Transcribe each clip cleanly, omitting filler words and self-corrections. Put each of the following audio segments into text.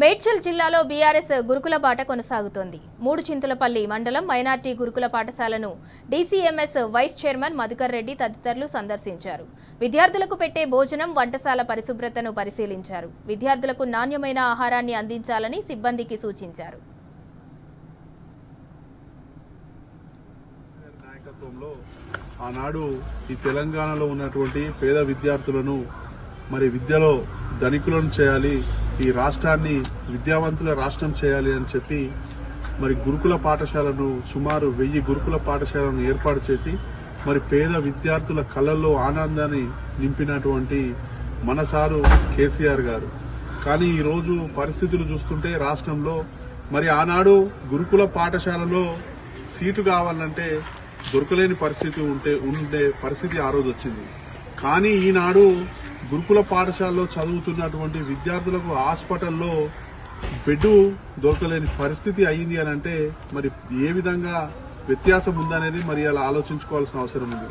మేడ్చల్ జిల్లాలో బీఆర్ఎస్ గురుకుల బాట కొనసాగుతోంది. మూడుచింతలపల్లి మండలం మైనార్టీ గురుకుల పాఠశాలను DCMS vice chairman Madhukar Reddy తదితరులు సందర్శించారు. విద్యార్థులకు పెట్టే భోజనం, వంటశాల పరిశుభ్రతను పరిశీలించారు. విద్యార్థులకు నాణ్యమైన ఆహారాన్ని అందించాలని సిబ్బందికి సూచించారు. ఆనాడు ఈ తెలంగాణలో ఉన్నటువంటి పేద విద్యార్థులను విద్యలో ధనికులను చేయాలి, ఈ రాష్ట్రాన్ని విద్యావంతుల రాష్ట్రం చేయాలి అని చెప్పి గురుకుల పాఠశాలను సుమారు 1000 గురుకుల పాఠశాలను ఏర్పాటు చేసి పేద విద్యార్థుల కళ్ళల్లో ఆనందాన్ని నింపినటువంటి మన సారు కేసీఆర్ గారు. కానీ ఈరోజు పరిస్థితులు చూస్తుంటే రాష్ట్రంలో ఆనాడు గురుకుల పాఠశాలలో సీటు కావాలంటే దొరకలేని పరిస్థితి ఉండే పరిస్థితి ఆ రోజు వచ్చింది. కానీ ఈనాడు గురుకుల పాఠశాలలో చదువుతున్నటువంటి విద్యార్థులకు హాస్పిటల్లో బెడ్ దొరకలేని పరిస్థితి అయ్యింది అని అంటే ఏ విధంగా వ్యత్యాసం ఉందనేది అలా ఆలోచించుకోవాల్సిన అవసరం ఉంది.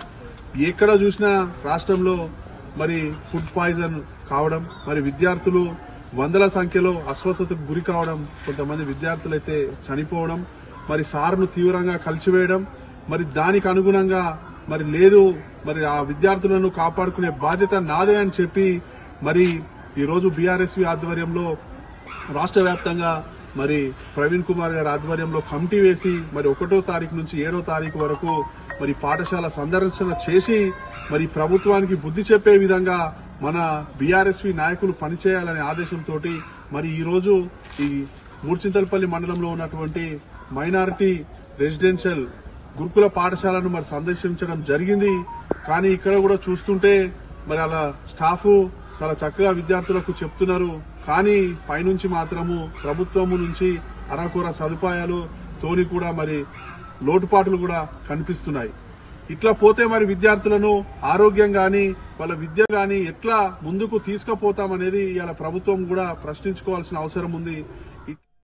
ఎక్కడ చూసినా రాష్ట్రంలో ఫుడ్ పాయిజన్ కావడం, విద్యార్థులు వందల సంఖ్యలో అస్వస్థతకు గురి కావడం, కొంతమంది విద్యార్థులైతే చనిపోవడం, సార్ను తీవ్రంగా కలిసివేయడం, దానికి అనుగుణంగా లేదు ఆ విద్యార్థులను కాపాడుకునే బాధ్యత నాదే అని చెప్పి ఈరోజు బీఆర్ఎస్వి ఆధ్వర్యంలో రాష్ట్ర వ్యాప్తంగా ప్రవీణ్ కుమార్ గారి ఆధ్వర్యంలో కమిటీ వేసి 1వ తారీఖు నుంచి 7వ తారీఖు వరకు పాఠశాల సందర్శన చేసి ప్రభుత్వానికి బుద్ధి చెప్పే విధంగా మన బీఆర్ఎస్వి నాయకులు పనిచేయాలనే ఆదేశంతో ఈరోజు ఈ మూడుచింతలపల్లి మండలంలో ఉన్నటువంటి మైనారిటీ రెసిడెన్షియల్ గురుకుల పాఠశాలను సందర్శించడం జరిగింది. కానీ ఇక్కడ కూడా చూస్తుంటే అలా స్టాఫ్ చాలా చక్కగా విద్యార్థులకు చెప్తున్నారు. కానీ పైనుంచి మాత్రము ప్రభుత్వము నుంచి అరాకొర సదుపాయాలు తోని కూడా లోటుపాట్లు కూడా కనిపిస్తున్నాయి. ఇట్లా పోతే విద్యార్థులను ఆరోగ్యం గాని వాళ్ళ విద్య గాని ఎట్లా ముందుకు తీసుకుపోతామనేది ఇవాళ ప్రభుత్వం కూడా ప్రశ్నించుకోవాల్సిన అవసరం ఉంది.